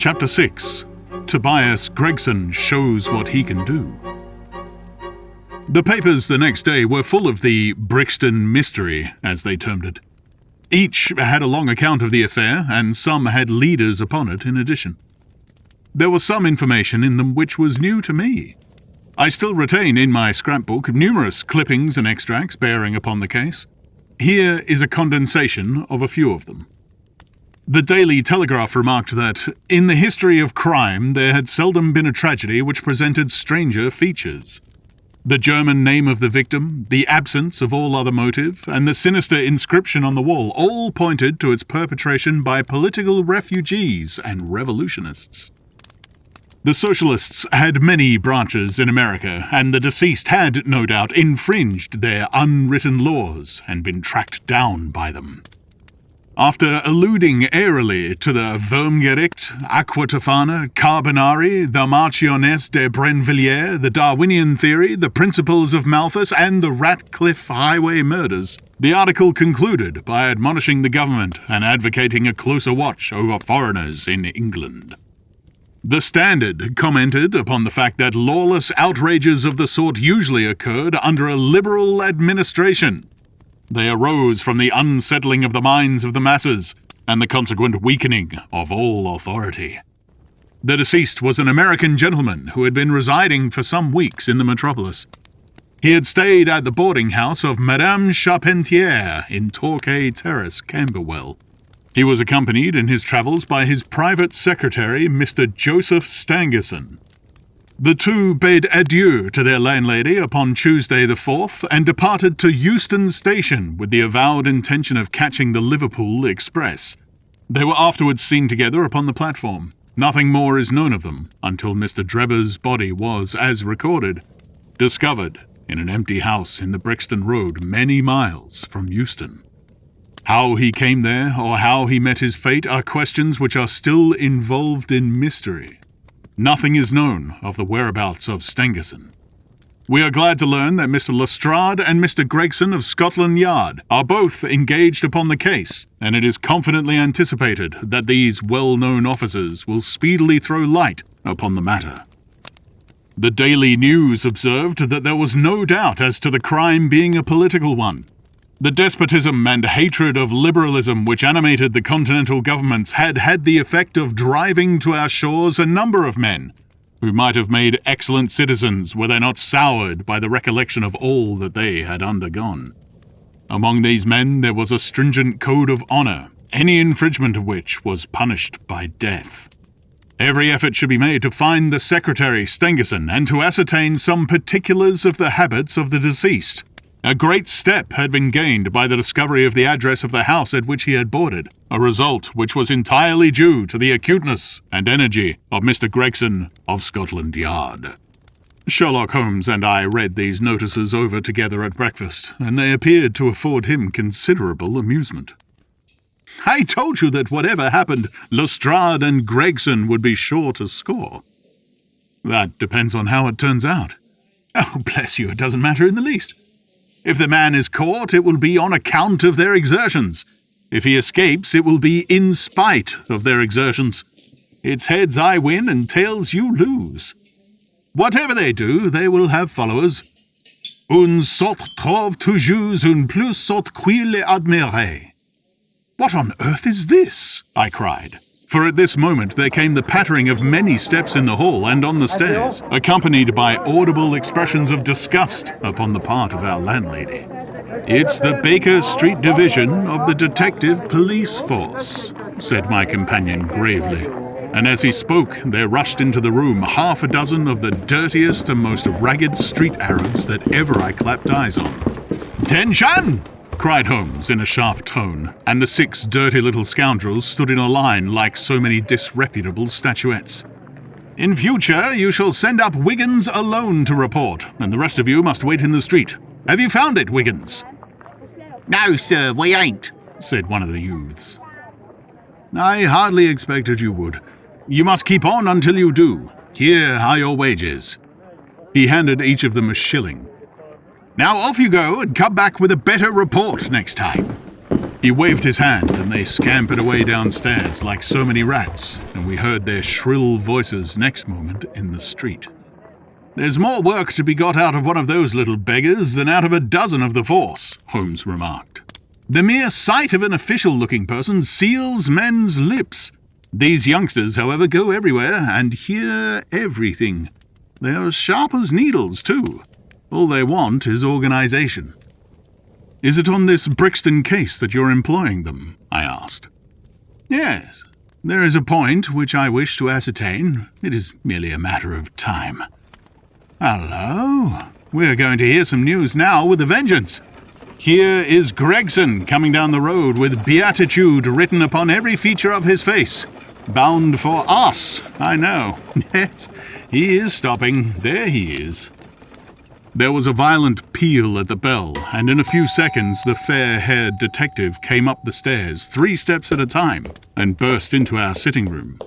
Chapter 6. Tobias Gregson shows what he can do. The papers the next day were full of the Brixton mystery, as they termed it. Each had a long account of the affair, and some had leaders upon it in addition. There was some information in them which was new to me. I still retain in my scrapbook numerous clippings and extracts bearing upon the case. Here is a condensation of a few of them. The Daily Telegraph remarked that, in the history of crime, there had seldom been a tragedy which presented stranger features. The German name of the victim, the absence of all other motive, and the sinister inscription on the wall all pointed to its perpetration by political refugees and revolutionists. The socialists had many branches in America, and the deceased had, no doubt, infringed their unwritten laws and been tracked down by them. After alluding airily to the Wurmgericht, Aquatofana, Carbonari, the Marchioness de Brenvilliers, the Darwinian theory, the principles of Malthus, and the Ratcliffe highway murders, the article concluded by admonishing the government and advocating a closer watch over foreigners in England. The Standard commented upon the fact that lawless outrages of the sort usually occurred under a liberal administration. They arose from the unsettling of the minds of the masses and the consequent weakening of all authority. The deceased was an American gentleman who had been residing for some weeks in the metropolis. He had stayed at the boarding house of Madame Charpentier in Torquay Terrace, Camberwell. He was accompanied in his travels by his private secretary, Mr. Joseph Stangerson. The two bade adieu to their landlady upon Tuesday the 4th and departed to Euston Station with the avowed intention of catching the Liverpool express. They were afterwards seen together upon the platform. Nothing more is known of them until Mr. Drebber's body was, as recorded, discovered in an empty house in the Brixton Road many miles from Euston. How he came there or how he met his fate are questions which are still involved in mystery. Nothing is known of the whereabouts of Stangerson. We are glad to learn that Mr. Lestrade and Mr. Gregson of Scotland Yard are both engaged upon the case, and it is confidently anticipated that these well-known officers will speedily throw light upon the matter. The Daily News observed that there was no doubt as to the crime being a political one. The despotism and hatred of liberalism which animated the continental governments had had the effect of driving to our shores a number of men who might have made excellent citizens were they not soured by the recollection of all that they had undergone. Among these men there was a stringent code of honor, any infringement of which was punished by death. Every effort should be made to find the secretary, Stangerson, and to ascertain some particulars of the habits of the deceased. A great step had been gained by the discovery of the address of the house at which he had boarded, a result which was entirely due to the acuteness and energy of Mr. Gregson of Scotland Yard. Sherlock Holmes and I read these notices over together at breakfast, and they appeared to afford him considerable amusement. "I told you that whatever happened, Lestrade and Gregson would be sure to score." "That depends on how it turns out." "Oh, bless you, it doesn't matter in the least. If the man is caught, it will be on account of their exertions. If he escapes, it will be in spite of their exertions. It's heads I win and tails you lose. Whatever they do, they will have followers. Un sot trouve toujours un plus sot qui le admire." "What on earth is this?" I cried. For at this moment there came the pattering of many steps in the hall and on the stairs, accompanied by audible expressions of disgust upon the part of our landlady. "It's the Baker Street Division of the Detective Police Force," said my companion gravely, and as he spoke there rushed into the room half a dozen of the dirtiest and most ragged street Arabs that ever I clapped eyes on. "Attention!" cried Holmes in a sharp tone, and the 6 dirty little scoundrels stood in a line like so many disreputable statuettes. "In future you shall send up Wiggins alone to report, and the rest of you must wait in the street. Have you found it, Wiggins?" "No, sir, we ain't," said one of the youths. "I hardly expected you would. You must keep on until you do. Here are your wages." He handed each of them a shilling. "Now off you go and come back with a better report next time." He waved his hand, and they scampered away downstairs like so many rats, and we heard their shrill voices next moment in the street. "There's more work to be got out of one of those little beggars than out of a dozen of the force," Holmes remarked. "The mere sight of an official-looking person seals men's lips. These youngsters, however, go everywhere and hear everything. They are as sharp as needles, too. All they want is organization." "Is it on this Brixton case that you're employing them?" I asked. "Yes. There is a point which I wish to ascertain. It is merely a matter of time." "Hello. We're going to hear some news now with a vengeance. Here is Gregson coming down the road with beatitude written upon every feature of his face. Bound for us, I know. Yes, he is stopping. There he is." There was a violent peal at the bell, and in a few seconds the fair-haired detective came up the stairs 3 steps at a time and burst into our sitting room.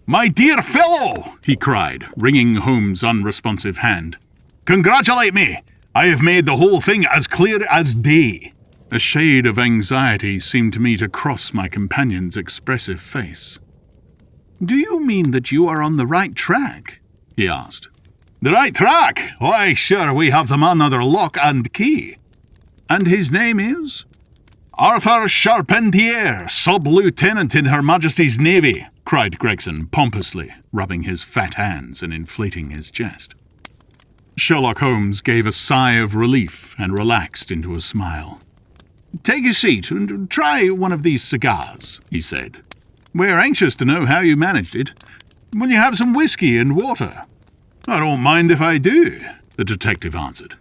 "My dear fellow," he cried, wringing Holmes' unresponsive hand. "Congratulate me! I have made the whole thing as clear as day." A shade of anxiety seemed to me to cross my companion's expressive face. "Do you mean that you are on the right track?" he asked. "The right track? Why, sure, we have the man under lock and key." "And his name is?" "Arthur Charpentier, sub-lieutenant in Her Majesty's Navy," cried Gregson pompously, rubbing his fat hands and inflating his chest. Sherlock Holmes gave a sigh of relief and relaxed into a smile. "Take a seat and try one of these cigars," he said. "We're anxious to know how you managed it. Will you have some whiskey and water?" "I don't mind if I do," the detective answered.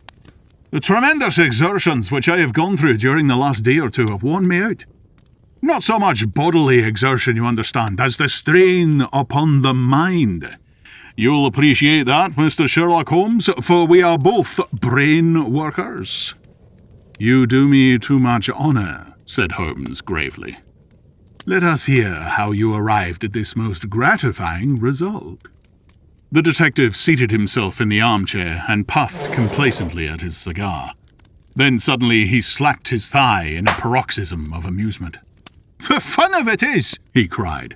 "The tremendous exertions which I have gone through during the last day or two have worn me out. Not so much bodily exertion, you understand, as the strain upon the mind. You'll appreciate that, Mr. Sherlock Holmes, for we are both brain workers." "You do me too much honor," said Holmes gravely. "Let us hear how you arrived at this most gratifying result." The detective seated himself in the armchair and puffed complacently at his cigar. Then suddenly he slapped his thigh in a paroxysm of amusement. "The fun of it is," he cried,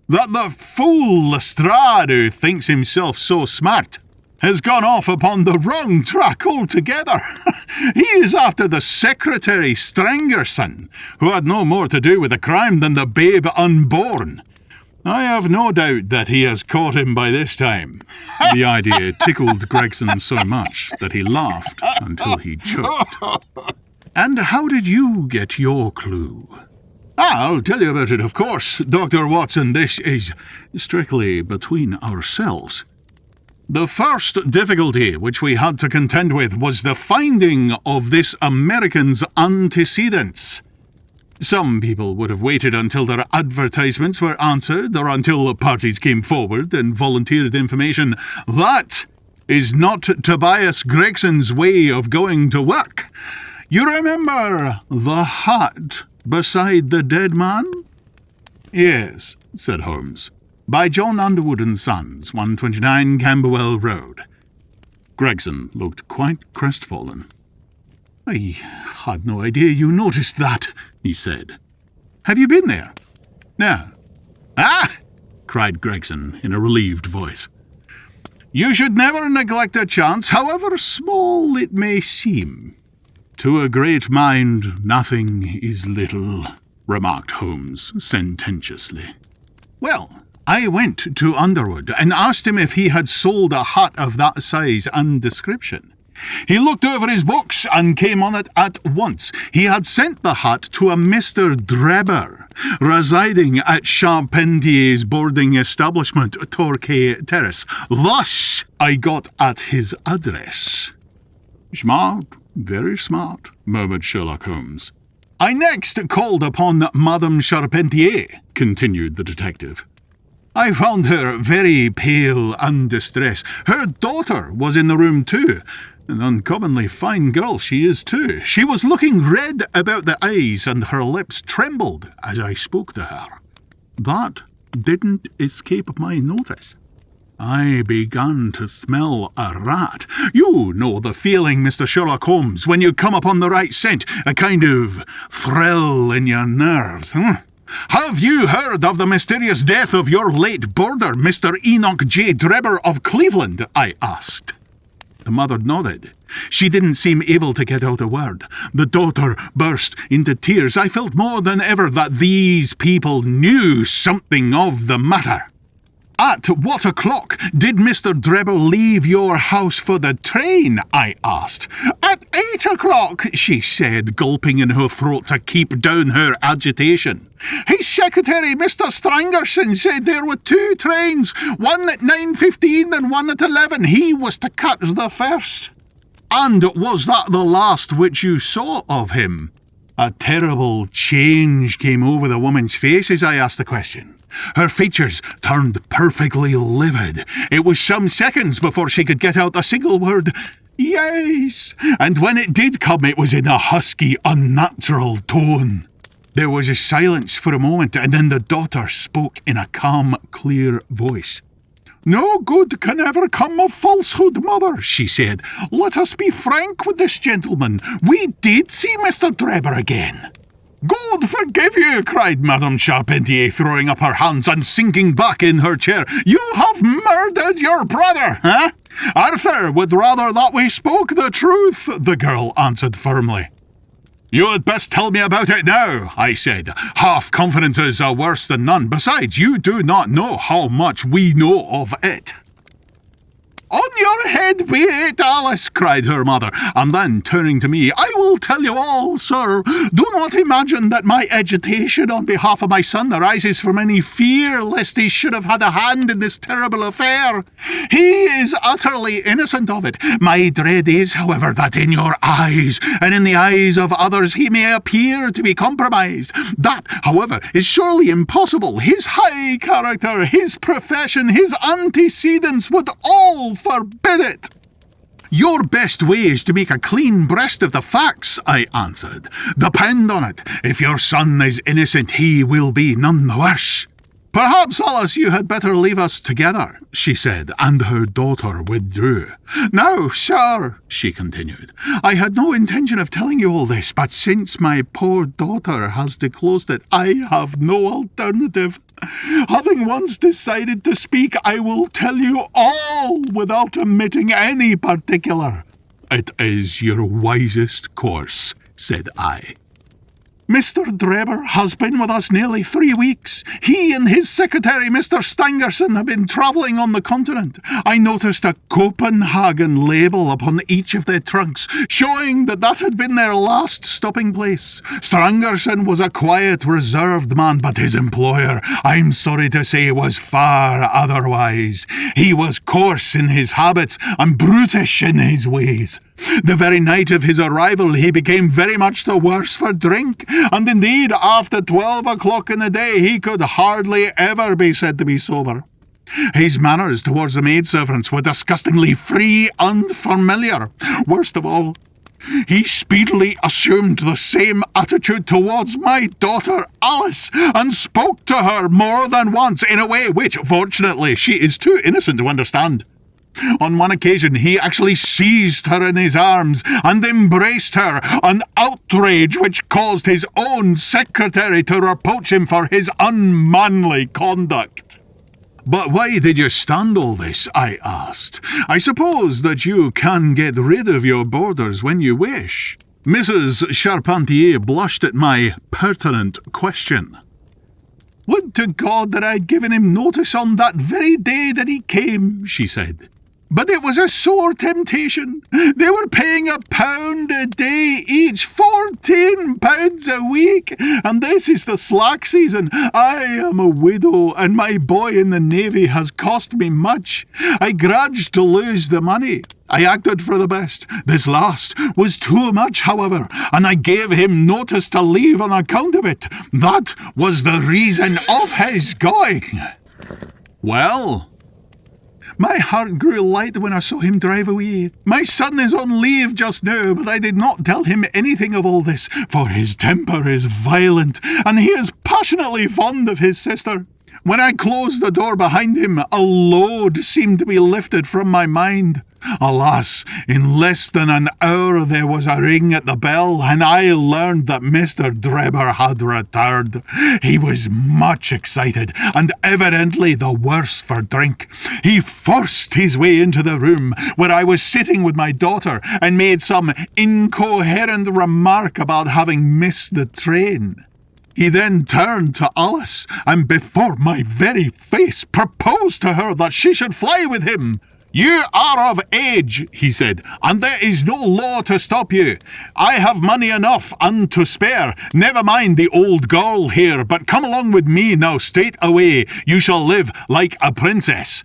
"that the fool Lestrade, who thinks himself so smart, has gone off upon the wrong track altogether. He is after the secretary Strangerson, who had no more to do with the crime than the babe unborn. I have no doubt that he has caught him by this time." The idea tickled Gregson so much that he laughed until he choked. "And how did you get your clue?" "I'll tell you about it, of course, Dr. Watson. This is strictly between ourselves. The first difficulty which we had to contend with was the finding of this American's antecedents. Some people would have waited until their advertisements were answered or until parties came forward and volunteered information. That is not Tobias Gregson's way of going to work. You remember the hat beside the dead man?" "Yes," said Holmes. "By John Underwood and Sons, 129 Camberwell Road." Gregson looked quite crestfallen. "I had no idea you noticed that," he said. "Have you been there?" "No." "Ah!" cried Gregson in a relieved voice. "You should never neglect a chance, however small it may seem." "To a great mind, nothing is little," remarked Holmes sententiously. "Well, I went to Underwood and asked him if he had sold a hat of that size and description. He looked over his books and came on it at once. He had sent the hat to a Mr. Drebber, residing at Charpentier's boarding establishment, Torquay Terrace. Thus I got at his address." "Smart, very smart," murmured Sherlock Holmes. "I next called upon Madame Charpentier," continued the detective. "I found her very pale and distressed. Her daughter was in the room too. An uncommonly fine girl she is too. She was looking red about the eyes and her lips trembled as I spoke to her. That didn't escape my notice." I began to smell a rat. You know the feeling, Mr. Sherlock Holmes, when you come upon the right scent, a kind of thrill in your nerves. Have you heard of the mysterious death of your late boarder, Mr. Enoch J. Drebber of Cleveland? I asked. The mother nodded. She didn't seem able to get out a word. The daughter burst into tears. I felt more than ever that these people knew something of the matter. At what o'clock did Mr. Drebber leave your house for the train? I asked. At 8 o'clock, she said, gulping in her throat to keep down her agitation. His secretary, Mr. Strangerson, said there were 2 trains, one at 9:15 and one at 11. He was to catch the first. And was that the last which you saw of him? A terrible change came over the woman's face as I asked the question. Her features turned perfectly livid. It was some seconds before she could get out a single word. Yes. And when it did come, it was in a husky, unnatural tone. There was a silence for a moment, and then the daughter spoke in a calm, clear voice. No good can ever come of falsehood, mother, she said. Let us be frank with this gentleman. We did see Mr. Drebber again. God forgive you, cried Madame Charpentier, throwing up her hands and sinking back in her chair. You have murdered your brother, huh? Arthur would rather that we spoke the truth, the girl answered firmly. You had best tell me about it now, I said. Half confidences are worse than none. Besides, you do not know how much we know of it. On your head be it, Alice, cried her mother, and then, turning to me, I will tell you all, sir. Do not imagine that my agitation on behalf of my son arises from any fear lest he should have had a hand in this terrible affair. He is utterly innocent of it. My dread is, however, that in your eyes, and in the eyes of others, he may appear to be compromised. That, however, is surely impossible. His high character, his profession, his antecedents would all forbid it. Your best way is to make a clean breast of the facts, I answered. Depend on it, if your son is innocent, he will be none the worse. Perhaps, Alice, you had better leave us together, she said, and her daughter withdrew. Now, sir, she continued, I had no intention of telling you all this, but since my poor daughter has disclosed it, I have no alternative. Having once decided to speak, I will tell you all without omitting any particular. It is your wisest course, said I. Mr. Drebber has been with us nearly 3 weeks. He and his secretary, Mr. Stangerson, have been travelling on the continent. I noticed a Copenhagen label upon each of their trunks, showing that had been their last stopping place. Stangerson was a quiet, reserved man, but his employer, I'm sorry to say, was far otherwise. He was coarse in his habits and brutish in his ways. The very night of his arrival, he became very much the worse for drink, and indeed, after 12 o'clock in the day, he could hardly ever be said to be sober. His manners towards the maidservants were disgustingly free and familiar. Worst of all, he speedily assumed the same attitude towards my daughter Alice, and spoke to her more than once in a way which, fortunately, she is too innocent to understand. On one occasion, he actually seized her in his arms and embraced her, an outrage which caused his own secretary to reproach him for his unmanly conduct. But why did you stand all this? I asked. I suppose that you can get rid of your boarders when you wish. Mrs. Charpentier blushed at my pertinent question. Would to God that I'd given him notice on that very day that he came, she said. But it was a sore temptation. They were paying £1 a day each, £14 a week, and this is the slack season. I am a widow, and my boy in the Navy has cost me much. I grudged to lose the money. I acted for the best. This last was too much, however, and I gave him notice to leave on account of it. That was the reason of his going. Well, my heart grew light when I saw him drive away. My son is on leave just now, but I did not tell him anything of all this, for his temper is violent, and he is passionately fond of his sister. When I closed the door behind him, a load seemed to be lifted from my mind. Alas, in less than an hour there was a ring at the bell, and I learned that Mr. Drebber had returned. He was much excited, and evidently the worse for drink. He forced his way into the room where I was sitting with my daughter, and made some incoherent remark about having missed the train. He then turned to Alice, and before my very face proposed to her that she should fly with him. "You are of age," he said, "and there is no law to stop you. I have money enough and to spare. Never mind the old girl here, but come along with me now straight away. You shall live like a princess."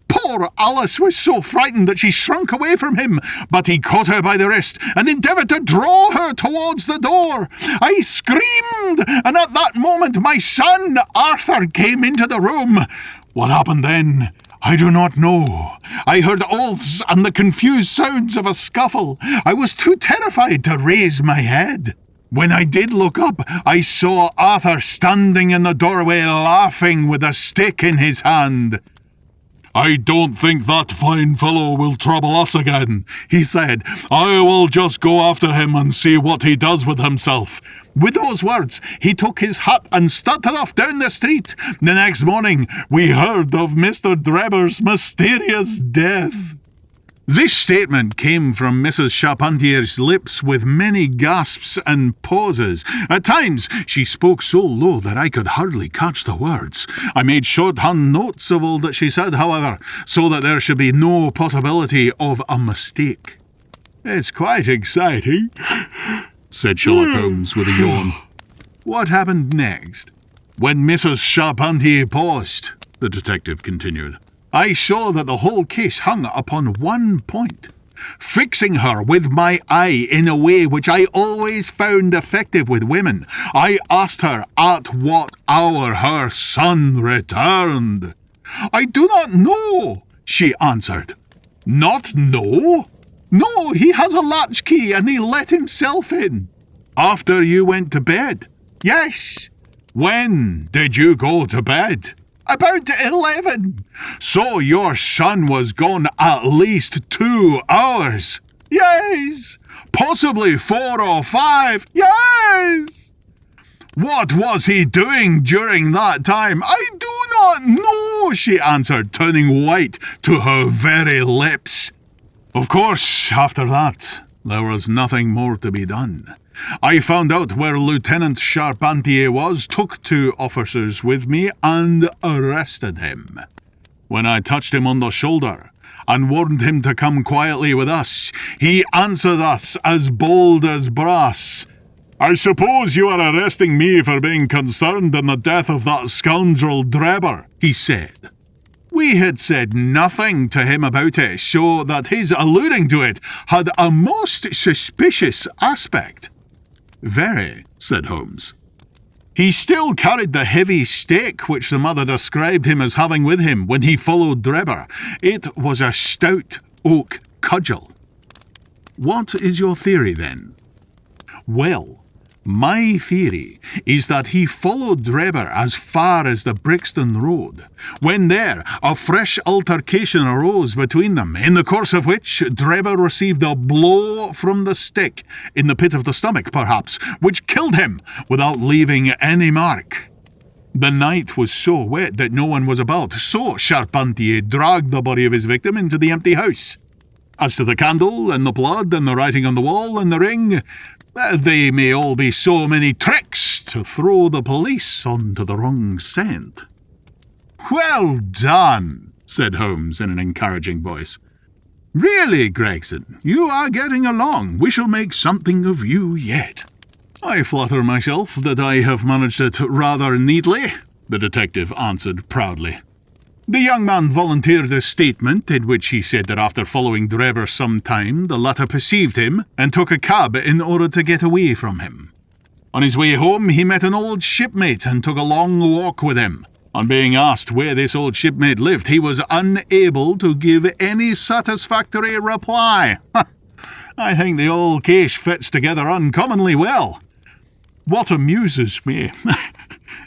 Poor Alice was so frightened that she shrunk away from him, but he caught her by the wrist and endeavoured to draw her towards the door. I screamed, and at that moment my son Arthur came into the room. What happened then? I do not know. I heard oaths and the confused sounds of a scuffle. I was too terrified to raise my head. When I did look up, I saw Arthur standing in the doorway laughing with a stick in his hand. "I don't think that fine fellow will trouble us again," he said. "I will just go after him and see what he does with himself." With those words, he took his hat and started off down the street. The next morning, we heard of Mr. Drebber's mysterious death. This statement came from Mrs. Charpentier's lips with many gasps and pauses. At times, she spoke so low that I could hardly catch the words. I made shorthand notes of all that she said, however, so that there should be no possibility of a mistake. "It's quite exciting," said Sherlock Holmes with a yawn. "What happened next?" "When Mrs. Charpentier paused," the detective continued, "I saw that the whole case hung upon one point. Fixing her with my eye in a way which I always found effective with women, I asked her at what hour her son returned. 'I do not know,' she answered. 'Not know?' 'No, he has a latchkey and he let himself in.' 'After you went to bed?' 'Yes.' 'When did you go to bed?' 'About 11. So your son was gone at least 2 hours?' 'Yes.' 'Possibly 4 or 5? "'Yes.' 'What was he doing during that time?' 'I do not know,' she answered, turning white to her very lips. Of course, after that, there was nothing more to be done. I found out where Lieutenant Charpentier was, took 2 officers with me, and arrested him. When I touched him on the shoulder and warned him to come quietly with us, he answered us as bold as brass. 'I suppose you are arresting me for being concerned in the death of that scoundrel Drebber,' he said. We had said nothing to him about it, so that his alluding to it had a most suspicious aspect. 'Very,' said Holmes. He still carried the heavy stick which the mother described him as having with him when he followed Drebber. It was a stout oak cudgel. 'What is your theory, then?' 'Well, my theory is that he followed Drebber as far as the Brixton Road. When there, a fresh altercation arose between them, in the course of which Drebber received a blow from the stick, in the pit of the stomach perhaps, which killed him without leaving any mark. The night was so wet that no one was about, so Charpentier dragged the body of his victim into the empty house. As to the candle, and the blood, and the writing on the wall, and the ring, they may all be so many tricks to throw the police onto the wrong scent.' 'Well done,' said Holmes in an encouraging voice. 'Really, Gregson, you are getting along. We shall make something of you yet.' 'I flatter myself that I have managed it rather neatly,' the detective answered proudly. The young man volunteered a statement in which he said that after following Drebber some time, the latter perceived him and took a cab in order to get away from him. On his way home, he met an old shipmate and took a long walk with him. On being asked where this old shipmate lived, he was unable to give any satisfactory reply. I think the whole case fits together uncommonly well. What amuses me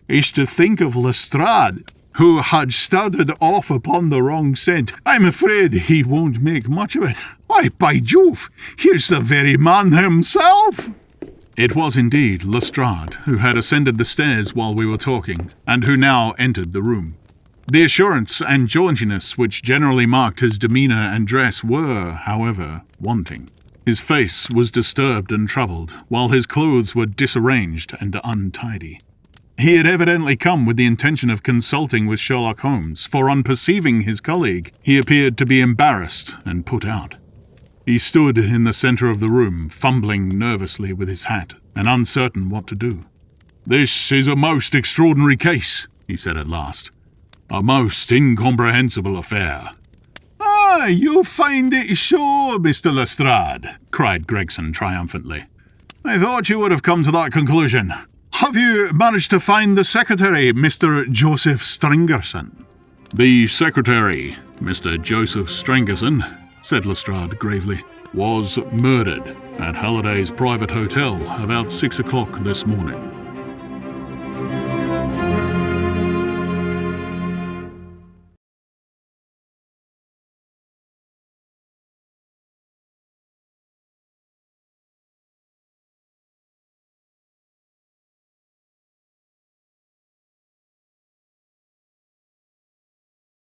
is to think of Lestrade, who had started off upon the wrong scent. I'm afraid he won't make much of it. Why, by Jove, here's the very man himself!" It was indeed Lestrade, who had ascended the stairs while we were talking, and who now entered the room. The assurance and jauntiness which generally marked his demeanour and dress were, however, wanting. His face was disturbed and troubled, while his clothes were disarranged and untidy. He had evidently come with the intention of consulting with Sherlock Holmes, for on perceiving his colleague, he appeared to be embarrassed and put out. He stood in the centre of the room, fumbling nervously with his hat, and uncertain what to do. "This is a most extraordinary case," he said at last. "A most incomprehensible affair." "Ah, you find it so, Mr. Lestrade," cried Gregson triumphantly. "I thought you would have come to that conclusion. Have you managed to find the secretary, Mr. Joseph Stangerson?" "The secretary, Mr. Joseph Stangerson," said Lestrade gravely, "was murdered at Halliday's private hotel about 6 o'clock this morning."